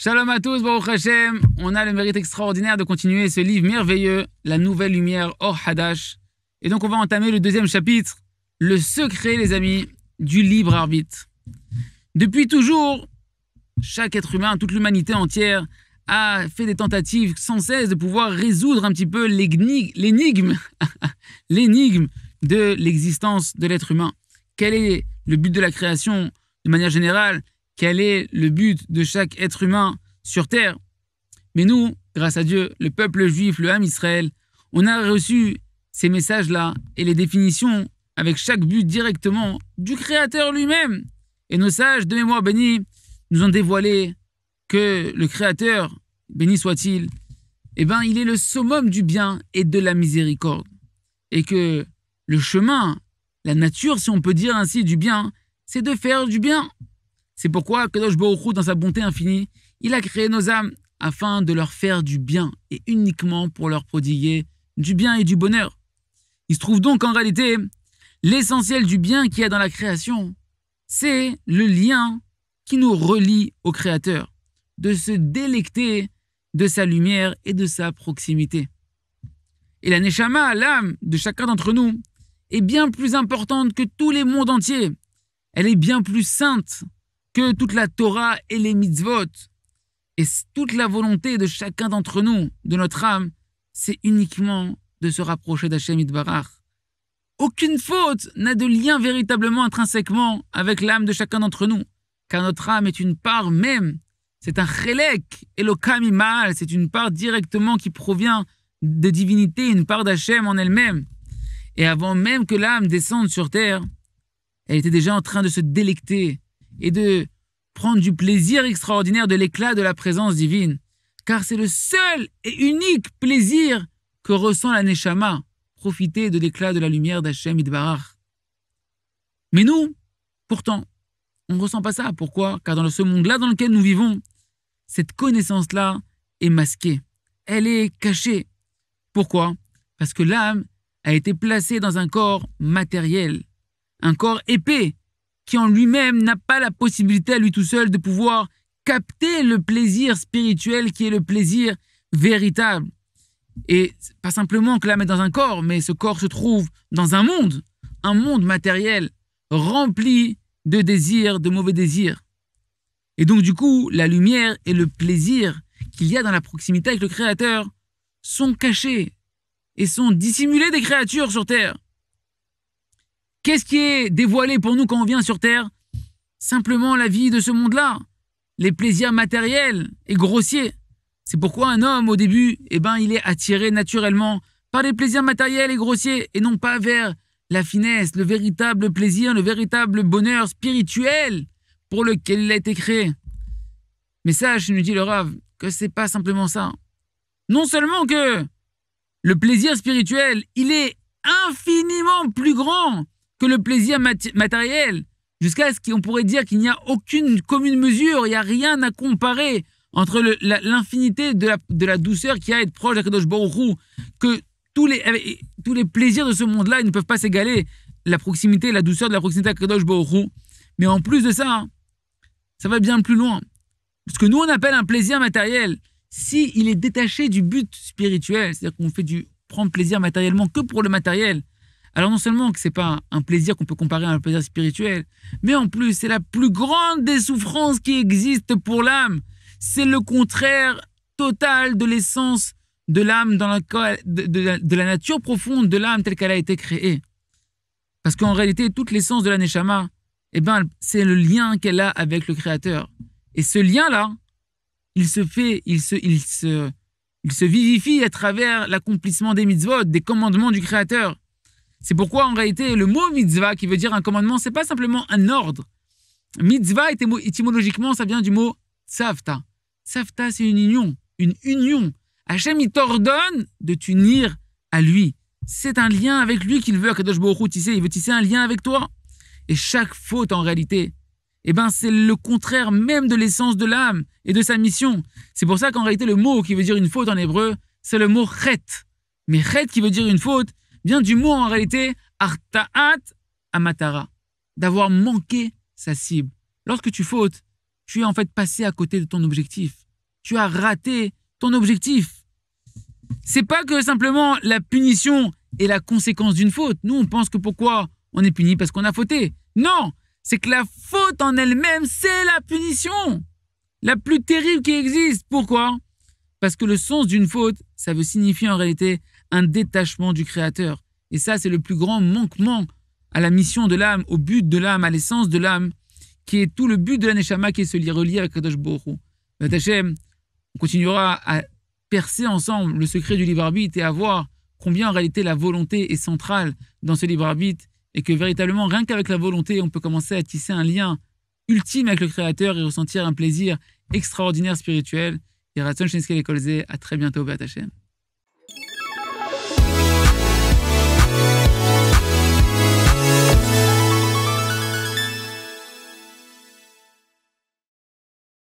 Shalom à tous, Baruch Hashem. On a le mérite extraordinaire de continuer ce livre merveilleux, La Nouvelle Lumière, Or Hadash. Et donc on va entamer le deuxième chapitre, le secret, les amis, du libre arbitre. Depuis toujours, chaque être humain, toute l'humanité entière, a fait des tentatives sans cesse de pouvoir résoudre un petit peu l'énigme de l'existence de l'être humain. Quel est le but de la création de manière générale? Quel est le but de chaque être humain sur Terre? Mais nous, grâce à Dieu, le peuple juif, le Ham Israël, on a reçu ces messages-là et les définitions avec chaque but directement du Créateur lui-même. Et nos sages de mémoire bénie nous ont dévoilé que le Créateur, béni soit-il, il est le summum du bien et de la miséricorde. Et que le chemin, la nature, si on peut dire ainsi, du bien, c'est de faire du bien. C'est pourquoi Kadosh Baruch Hu, dans sa bonté infinie, il a créé nos âmes afin de leur faire du bien et uniquement pour leur prodiguer du bien et du bonheur. Il se trouve donc en réalité, l'essentiel du bien qu'il y a dans la création, c'est le lien qui nous relie au Créateur, de se délecter de sa lumière et de sa proximité. Et la Neshama, l'âme de chacun d'entre nous, est bien plus importante que tous les mondes entiers. Elle est bien plus sainte que toute la Torah et les mitzvot. Et toute la volonté de chacun d'entre nous, de notre âme, c'est uniquement de se rapprocher d'Hashem Yitbarach. Aucune faute n'a de lien véritablement intrinsèquement avec l'âme de chacun d'entre nous, car notre âme est une part même. C'est un chelek, Elokam Imal, c'est une part directement qui provient de divinité, une part d'Hashem en elle-même. Et avant même que l'âme descende sur terre, elle était déjà en train de se délecter et de prendre du plaisir extraordinaire de l'éclat de la présence divine. Car c'est le seul et unique plaisir que ressent la Neshama, profiter de l'éclat de la lumière d'Hashem Yitbarach. Mais nous, pourtant, on ne ressent pas ça. Pourquoi? Car dans ce monde-là dans lequel nous vivons, cette connaissance-là est masquée. Elle est cachée. Pourquoi? Parce que l'âme a été placée dans un corps matériel, un corps épais, qui en lui-même n'a pas la possibilité à lui tout seul de pouvoir capter le plaisir spirituel qui est le plaisir véritable. Et pas simplement que l'âme est dans un corps, mais ce corps se trouve dans un monde matériel rempli de désirs, de mauvais désirs. Et donc du coup, la lumière et le plaisir qu'il y a dans la proximité avec le Créateur sont cachés et sont dissimulés des créatures sur Terre. Qu'est-ce qui est dévoilé pour nous quand on vient sur Terre? Simplement la vie de ce monde-là, les plaisirs matériels et grossiers. C'est pourquoi un homme, au début, il est attiré naturellement par les plaisirs matériels et grossiers et non pas vers la finesse, le véritable plaisir, le véritable bonheur spirituel pour lequel il a été créé. Mais sache, nous dit le Rav, que c'est pas simplement ça. Non seulement que le plaisir spirituel, il est infiniment plus grand que le plaisir matériel, jusqu'à ce qu'on pourrait dire qu'il n'y a aucune commune mesure, il n'y a rien à comparer entre l'infinité de la douceur qu'il y a à être proche d'Akadosh Baruch Hu, que tous les plaisirs de ce monde-là, ils ne peuvent pas s'égaler, la proximité, la douceur de la proximité d'Akadosh Baruch Hu. Mais en plus de ça, ça va bien plus loin. Ce que nous on appelle un plaisir matériel, si il est détaché du but spirituel, c'est-à-dire qu'on prend plaisir matériellement que pour le matériel, alors non seulement que ce n'est pas un plaisir qu'on peut comparer à un plaisir spirituel, mais en plus c'est la plus grande des souffrances qui existent pour l'âme. C'est le contraire total de l'essence de l'âme, de la nature profonde de l'âme telle qu'elle a été créée. Parce qu'en réalité, toute l'essence de la Neshama, c'est le lien qu'elle a avec le Créateur. Et ce lien-là, il se vivifie à travers l'accomplissement des mitzvot, des commandements du Créateur. C'est pourquoi, en réalité, le mot mitzvah, qui veut dire un commandement, c'est pas simplement un ordre. Mitzvah, étymologiquement, ça vient du mot tzavta. Tzavta, c'est une union, une union. Hachem, il t'ordonne de t'unir à lui. C'est un lien avec lui qu'il veut, à Kadosh Baruch Hu tisser. Il veut tisser un lien avec toi. Et chaque faute, en réalité, c'est le contraire même de l'essence de l'âme et de sa mission. C'est pour ça qu'en réalité, le mot qui veut dire une faute en hébreu, c'est le mot chet. Mais chet, qui veut dire une faute, vient du mot en réalité arta'at amatara, d'avoir manqué sa cible. Lorsque tu fautes, tu es en fait passé à côté de ton objectif. tu as raté ton objectif. C'est pas que simplement la punition est la conséquence d'une faute. Nous, on pense que pourquoi on est puni parce qu'on a fauté. Non, c'est que la faute en elle-même, c'est la punition la plus terrible qui existe. Pourquoi? Parce que le sens d'une faute, ça veut signifier en réalité un détachement du Créateur. Et ça, c'est le plus grand manquement à la mission de l'âme, au but de l'âme, à l'essence de l'âme, qui est tout le but de la Neshama, qui est se relier avec Kadosh Baruch Hu. Hashem, on continuera à percer ensemble le secret du libre arbitre et à voir combien en réalité la volonté est centrale dans ce libre arbitre et que véritablement, rien qu'avec la volonté, on peut commencer à tisser un lien ultime avec le Créateur et ressentir un plaisir extraordinaire spirituel. Et Ratzon Shenskel et Kolze, à très bientôt, Be'at Hashem.